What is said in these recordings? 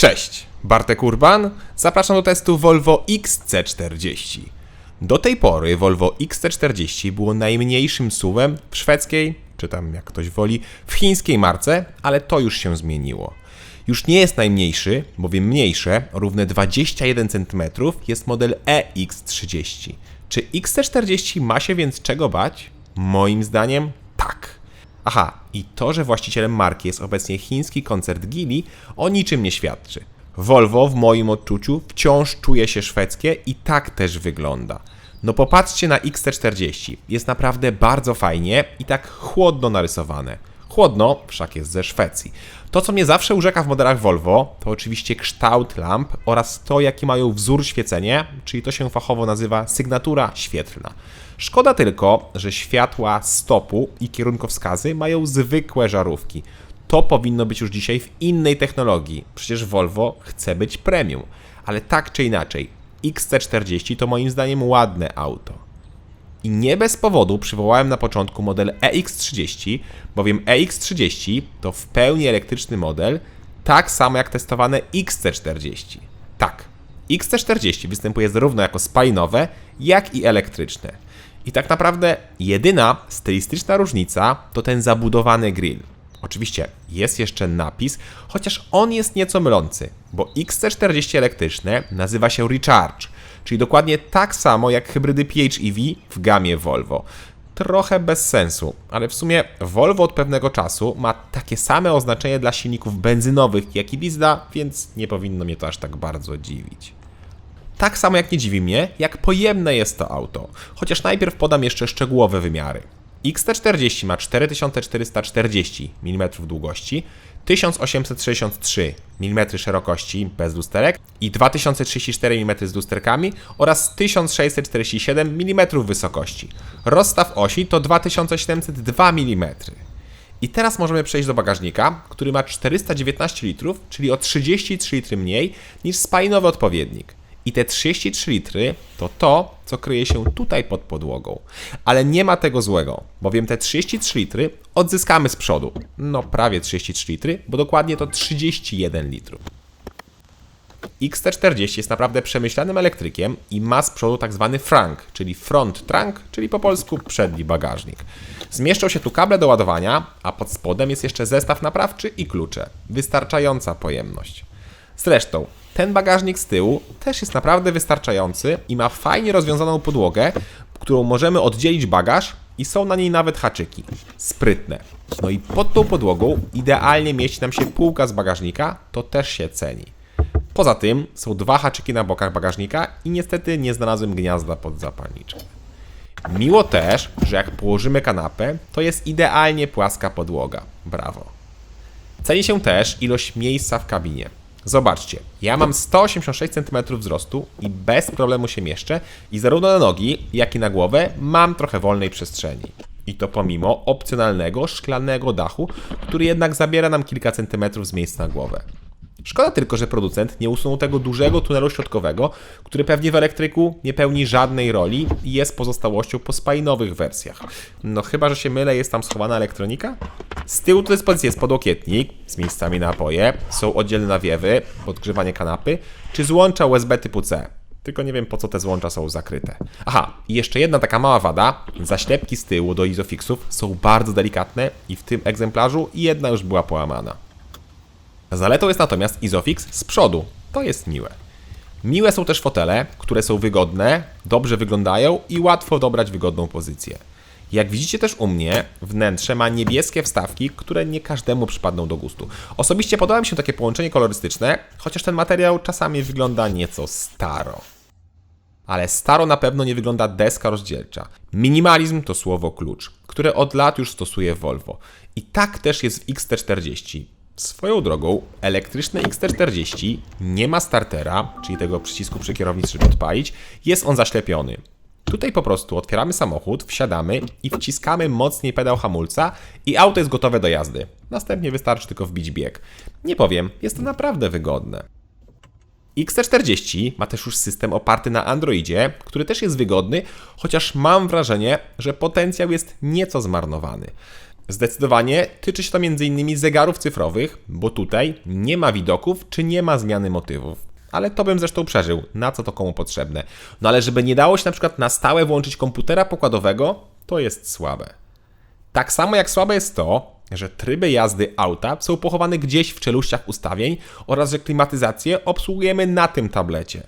Cześć, Bartek Urban, zapraszam do testu Volvo XC40. Do tej pory Volvo XC40 było najmniejszym SUV-em w szwedzkiej, czy tam jak ktoś woli, w chińskiej marce, ale to już się zmieniło. Już nie jest najmniejszy, bowiem mniejsze, równe 21 cm, jest model EX30. Czy XC40 ma się więc czego bać? Moim zdaniem tak. Aha, i to, że właścicielem marki jest obecnie chiński koncern Geely, o niczym nie świadczy. Volvo w moim odczuciu wciąż czuje się szwedzkie i tak też wygląda. No popatrzcie na XC40, jest naprawdę bardzo fajnie i tak chłodno narysowane. Chłodno, wszak jest ze Szwecji. To, co mnie zawsze urzeka w modelach Volvo, to oczywiście kształt lamp oraz to, jaki mają wzór świecenia, czyli to się fachowo nazywa sygnatura świetlna. Szkoda tylko, że światła stopu i kierunkowskazy mają zwykłe żarówki. To powinno być już dzisiaj w innej technologii. Przecież Volvo chce być premium. Ale tak czy inaczej, XC40 to moim zdaniem ładne auto. I nie bez powodu przywołałem na początku model EX30, bowiem EX30 to w pełni elektryczny model, tak samo jak testowane XC40. Tak, XC40 występuje zarówno jako spalinowe, jak i elektryczne. I tak naprawdę jedyna stylistyczna różnica to ten zabudowany grill. Oczywiście jest jeszcze napis, chociaż on jest nieco mylący, bo XC40 elektryczne nazywa się Recharge, czyli dokładnie tak samo jak hybrydy PHEV w gamie Volvo. Trochę bez sensu, ale w sumie Volvo od pewnego czasu ma takie same oznaczenie dla silników benzynowych jak i diesla, więc nie powinno mnie to aż tak bardzo dziwić. Tak samo jak nie dziwi mnie, jak pojemne jest to auto, chociaż najpierw podam jeszcze szczegółowe wymiary. XC40 ma 4440 mm długości, 1863 mm szerokości bez lusterek i 2034 mm z lusterkami oraz 1647 mm wysokości. Rozstaw osi to 2702 mm. I teraz możemy przejść do bagażnika, który ma 419 litrów, czyli o 33 litry mniej niż spalinowy odpowiednik. I te 33 litry to to, co kryje się tutaj pod podłogą. Ale nie ma tego złego, bowiem te 33 litry odzyskamy z przodu. No prawie 33 litry, bo dokładnie to 31 litrów. XC40 jest naprawdę przemyślanym elektrykiem i ma z przodu tak zwany frunk, czyli front trunk, czyli po polsku przedni bagażnik. Zmieszczą się tu kable do ładowania, a pod spodem jest jeszcze zestaw naprawczy i klucze. Wystarczająca pojemność. Zresztą, ten bagażnik z tyłu też jest naprawdę wystarczający i ma fajnie rozwiązaną podłogę, którą możemy oddzielić bagaż i są na niej nawet haczyki. Sprytne. No i pod tą podłogą idealnie mieści nam się półka z bagażnika, to też się ceni. Poza tym są dwa haczyki na bokach bagażnika i niestety nie znalazłem gniazda pod zapalniczkę. Miło też, że jak położymy kanapę, to jest idealnie płaska podłoga. Brawo. Ceni się też ilość miejsca w kabinie. Zobaczcie, ja mam 186 cm wzrostu i bez problemu się mieszczę i zarówno na nogi, jak i na głowę mam trochę wolnej przestrzeni. I to pomimo opcjonalnego szklanego dachu, który jednak zabiera nam kilka centymetrów z miejsca na głowę. Szkoda tylko, że producent nie usunął tego dużego tunelu środkowego, który pewnie w elektryku nie pełni żadnej roli i jest pozostałością po spalinowych wersjach. No chyba, że się mylę, jest tam schowana elektronika? Z tyłu do dyspozycji jest podłokietnik z miejscami na napoje, są oddzielne nawiewy, podgrzewanie kanapy, czy złącza USB typu C. Tylko nie wiem, po co te złącza są zakryte. Aha, i jeszcze jedna taka mała wada. Zaślepki z tyłu do izofixów są bardzo delikatne i w tym egzemplarzu jedna już była połamana. Zaletą jest natomiast izofix z przodu. To jest miłe. Miłe są też fotele, które są wygodne, dobrze wyglądają i łatwo dobrać wygodną pozycję. Jak widzicie też u mnie, wnętrze ma niebieskie wstawki, które nie każdemu przypadną do gustu. Osobiście podoba mi się takie połączenie kolorystyczne, chociaż ten materiał czasami wygląda nieco staro. Ale staro na pewno nie wygląda deska rozdzielcza. Minimalizm to słowo klucz, które od lat już stosuje Volvo. I tak też jest w XC40. Swoją drogą, elektryczny XC40 nie ma startera, czyli tego przycisku przy kierownicy, żeby odpalić, jest on zaślepiony. Tutaj po prostu otwieramy samochód, wsiadamy i wciskamy mocniej pedał hamulca i auto jest gotowe do jazdy. Następnie wystarczy tylko wbić bieg. Nie powiem, jest to naprawdę wygodne. XC40 ma też już system oparty na Androidzie, który też jest wygodny, chociaż mam wrażenie, że potencjał jest nieco zmarnowany. Zdecydowanie tyczy się to m.in. zegarów cyfrowych, bo tutaj nie ma widoków czy nie ma zmiany motywów. Ale to bym zresztą przeżył, na co to komu potrzebne. No ale żeby nie dało się na przykład na stałe włączyć komputera pokładowego, to jest słabe. Tak samo jak słabe jest to, że tryby jazdy auta są pochowane gdzieś w czeluściach ustawień oraz że klimatyzację obsługujemy na tym tablecie.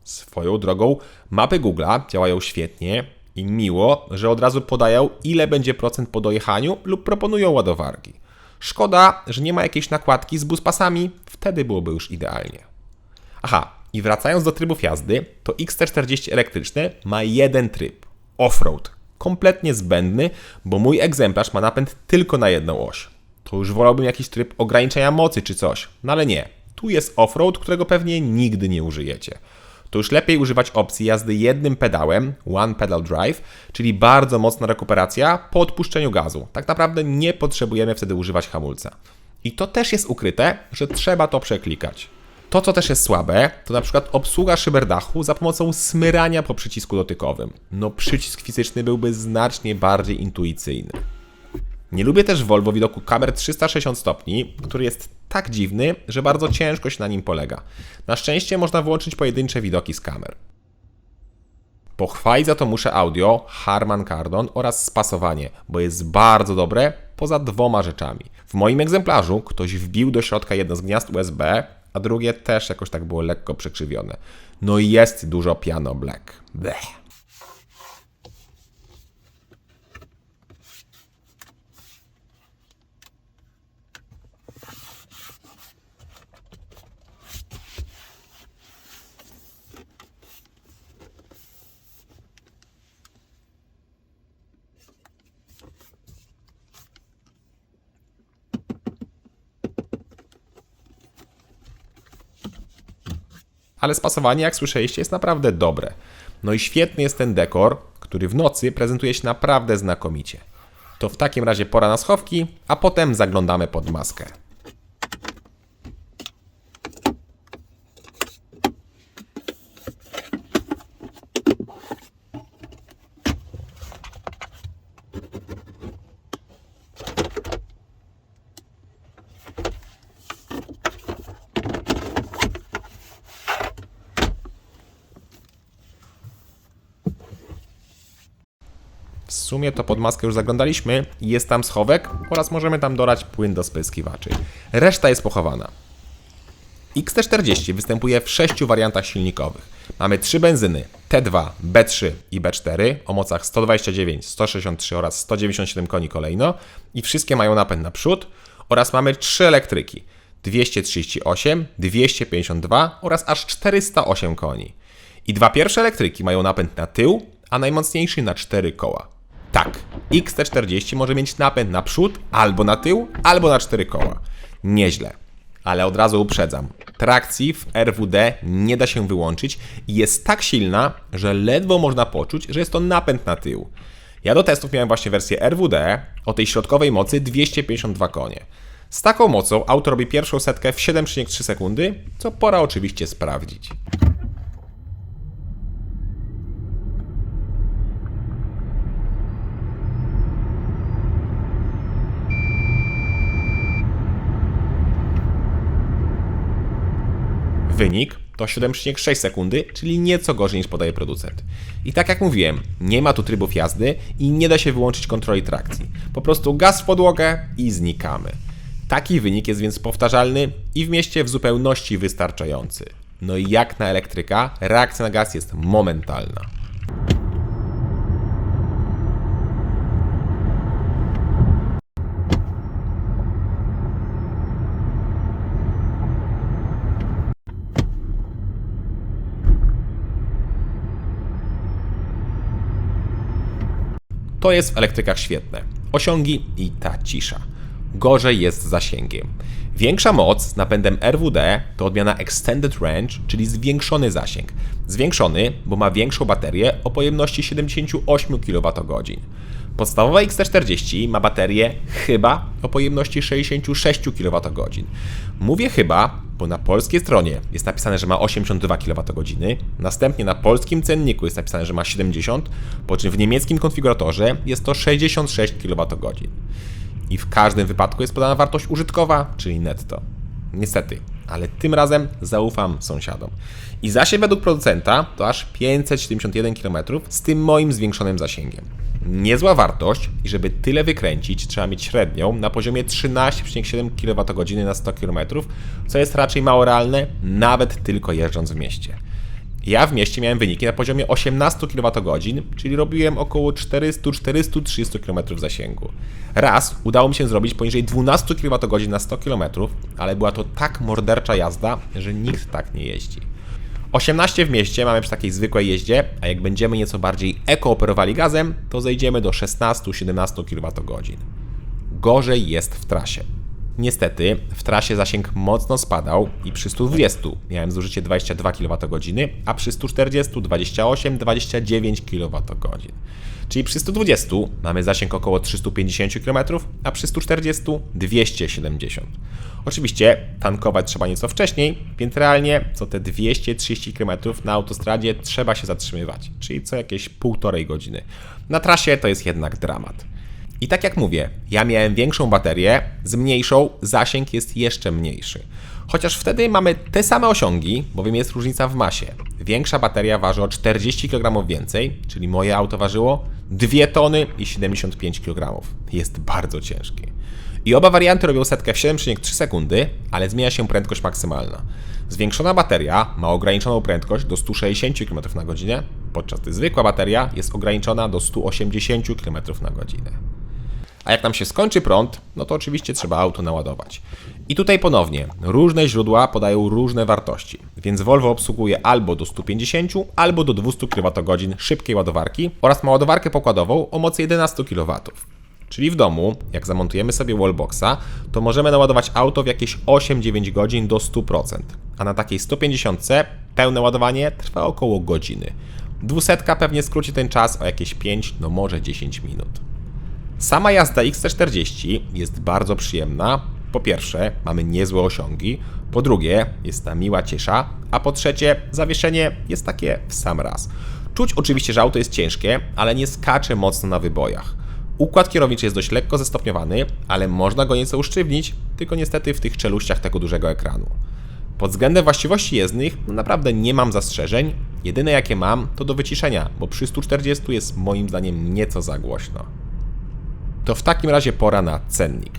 Swoją drogą mapy Google'a działają świetnie i miło, że od razu podają ile będzie procent po dojechaniu lub proponują ładowarki. Szkoda, że nie ma jakiejś nakładki z buspasami, wtedy byłoby już idealnie. Aha, i wracając do trybów jazdy, to XC40 elektryczny ma jeden tryb – offroad. Kompletnie zbędny, bo mój egzemplarz ma napęd tylko na jedną oś. To już wolałbym jakiś tryb ograniczenia mocy czy coś, no ale nie. Tu jest offroad, którego pewnie nigdy nie użyjecie. To już lepiej używać opcji jazdy jednym pedałem, one pedal drive, czyli bardzo mocna rekuperacja po odpuszczeniu gazu. Tak naprawdę nie potrzebujemy wtedy używać hamulca. I to też jest ukryte, że trzeba to przeklikać. To, co też jest słabe, to na przykład obsługa szyberdachu za pomocą smyrania po przycisku dotykowym. No przycisk fizyczny byłby znacznie bardziej intuicyjny. Nie lubię też w Volvo widoku kamer 360 stopni, który jest tak dziwny, że bardzo ciężko się na nim polega. Na szczęście można włączyć pojedyncze widoki z kamer. Pochwalić za to muszę audio, Harman Kardon oraz spasowanie, bo jest bardzo dobre poza dwoma rzeczami. W moim egzemplarzu ktoś wbił do środka jedno z gniazd USB, a drugie też jakoś tak było lekko przekrzywione. No i jest dużo piano black. Blech. Ale spasowanie, jak słyszeliście, jest naprawdę dobre. No i świetny jest ten dekor, który w nocy prezentuje się naprawdę znakomicie. To w takim razie pora na schowki, a potem zaglądamy pod maskę. W sumie to pod maskę już zaglądaliśmy, jest tam schowek oraz możemy tam dorać płyn do spryskiwaczy. Reszta jest pochowana. XC40 występuje w 6 wariantach silnikowych. Mamy 3 benzyny T2, B3 i B4 o mocach 129, 163 oraz 197 koni kolejno i wszystkie mają napęd na przód oraz mamy 3 elektryki 238, 252 oraz aż 408 koni. I dwa pierwsze elektryki mają napęd na tył, a najmocniejszy na 4 koła. Tak, XC40 może mieć napęd na przód, albo na tył, albo na 4 koła. Nieźle. Ale od razu uprzedzam. Trakcji w RWD nie da się wyłączyć i jest tak silna, że ledwo można poczuć, że jest to napęd na tył. Ja do testów miałem właśnie wersję RWD o tej środkowej mocy 252 konie. Z taką mocą auto robi pierwszą setkę w 7,3 sekundy, co pora oczywiście sprawdzić. Wynik to 7,6 sekundy, czyli nieco gorzej niż podaje producent. I tak jak mówiłem, nie ma tu trybów jazdy i nie da się wyłączyć kontroli trakcji. Po prostu gaz w podłogę i znikamy. Taki wynik jest więc powtarzalny i w mieście w zupełności wystarczający. No i jak na elektryka, reakcja na gaz jest momentalna. To jest w elektrykach świetne. Osiągi i ta cisza. Gorzej jest z zasięgiem. Większa moc z napędem RWD to odmiana Extended Range, czyli zwiększony zasięg. Zwiększony, bo ma większą baterię o pojemności 78 kWh. Podstawowa XC40 ma baterię chyba o pojemności 66 kWh. Mówię chyba, bo na polskiej stronie jest napisane, że ma 82 kWh, następnie na polskim cenniku jest napisane, że ma 70, po czym w niemieckim konfiguratorze jest to 66 kWh. i w każdym wypadku jest podana wartość użytkowa, czyli netto. Niestety, ale tym razem zaufam sąsiadom. I zasięg według producenta to aż 571 km z tym moim zwiększonym zasięgiem. Niezła wartość i żeby tyle wykręcić, trzeba mieć średnią na poziomie 13,7 kWh na 100 km, co jest raczej mało realne, nawet tylko jeżdżąc w mieście. Ja w mieście miałem wyniki na poziomie 18 kWh, czyli robiłem około 400-430 km zasięgu. Raz udało mi się zrobić poniżej 12 kWh na 100 km, ale była to tak mordercza jazda, że nikt tak nie jeździ. 18 w mieście mamy przy takiej zwykłej jeździe, a jak będziemy nieco bardziej eko-operowali gazem, to zejdziemy do 16-17 kWh. Gorzej jest w trasie. Niestety, w trasie zasięg mocno spadał i przy 120 miałem zużycie 22 kWh, a przy 140 28-29 kWh. Czyli przy 120 mamy zasięg około 350 km, a przy 140 270. Oczywiście tankować trzeba nieco wcześniej, więc realnie co te 230 km na autostradzie trzeba się zatrzymywać, czyli co jakieś 1,5 godziny. Na trasie to jest jednak dramat. I tak jak mówię, ja miałem większą baterię, z mniejszą zasięg jest jeszcze mniejszy. Chociaż wtedy mamy te same osiągi, bowiem jest różnica w masie. Większa bateria waży o 40 kg więcej, czyli moje auto ważyło 2 tony i 75 kg. Jest bardzo ciężkie. I oba warianty robią setkę w 7,3 sekundy, ale zmienia się prędkość maksymalna. Zwiększona bateria ma ograniczoną prędkość do 160 km na godzinę, podczas gdy zwykła bateria jest ograniczona do 180 km na godzinę. A jak nam się skończy prąd, no to oczywiście trzeba auto naładować. I tutaj ponownie, różne źródła podają różne wartości, więc Volvo obsługuje albo do 150, albo do 200 kWh szybkiej ładowarki oraz ma ładowarkę pokładową o mocy 11 kW. Czyli w domu, jak zamontujemy sobie wallboxa, to możemy naładować auto w jakieś 8-9 godzin do 100%, a na takiej 150 pełne ładowanie trwa około godziny. 200 pewnie skróci ten czas o jakieś 5, no może 10 minut. Sama jazda XC40 jest bardzo przyjemna. Po pierwsze, mamy niezłe osiągi, po drugie, jest ta miła ciesza, a po trzecie, zawieszenie jest takie w sam raz. Czuć oczywiście, że auto jest ciężkie, ale nie skacze mocno na wybojach. Układ kierowniczy jest dość lekko zestopniowany, ale można go nieco usztywnić, tylko niestety w tych czeluściach tego dużego ekranu. Pod względem właściwości jezdnych naprawdę nie mam zastrzeżeń, jedyne jakie mam to do wyciszenia, bo przy 140 jest moim zdaniem nieco za głośno. To w takim razie pora na cennik.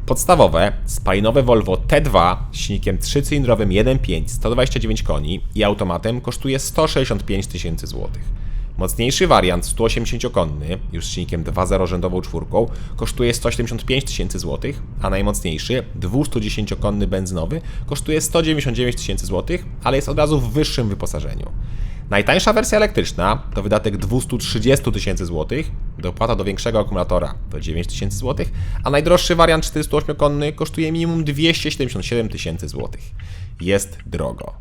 Podstawowe, spalinowe Volvo T2 z silnikiem 3-cylindrowym 1.5 129 koni i automatem kosztuje 165 tysięcy złotych. Mocniejszy wariant 180-konny, już z silnikiem 2.0 rzędową czwórką, kosztuje 175 tysięcy złotych, a najmocniejszy 210-konny benzynowy kosztuje 199 tysięcy złotych, ale jest od razu w wyższym wyposażeniu. Najtańsza wersja elektryczna to wydatek 230 tysięcy złotych, dopłata do większego akumulatora to 9 tysięcy złotych, a najdroższy wariant 408-konny kosztuje minimum 277 tysięcy złotych. Jest drogo.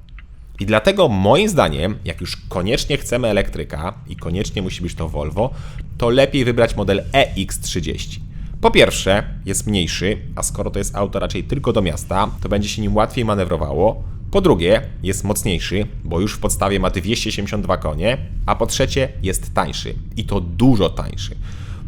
I dlatego moim zdaniem, jak już koniecznie chcemy elektryka i koniecznie musi być to Volvo, to lepiej wybrać model EX30. Po pierwsze, jest mniejszy, a skoro to jest auto raczej tylko do miasta, to będzie się nim łatwiej manewrowało. Po drugie, jest mocniejszy, bo już w podstawie ma 272 konie, a po trzecie, jest tańszy. I to dużo tańszy.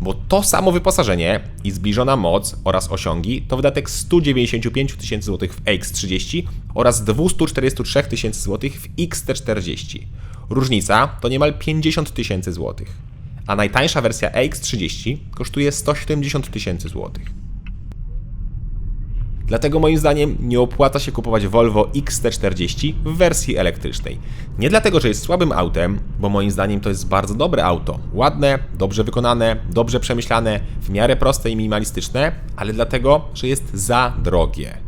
Bo to samo wyposażenie i zbliżona moc oraz osiągi to wydatek 195 tysięcy złotych w EX30 oraz 243 tysięcy złotych w XC40. Różnica to niemal 50 tysięcy złotych. A najtańsza wersja EX30 kosztuje 170 tysięcy złotych. Dlatego moim zdaniem nie opłaca się kupować Volvo XC40 w wersji elektrycznej. Nie dlatego, że jest słabym autem, bo moim zdaniem to jest bardzo dobre auto. Ładne, dobrze wykonane, dobrze przemyślane, w miarę proste i minimalistyczne, ale dlatego, że jest za drogie.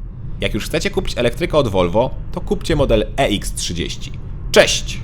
Jak już chcecie kupić elektrykę od Volvo, to kupcie model EX30. Cześć!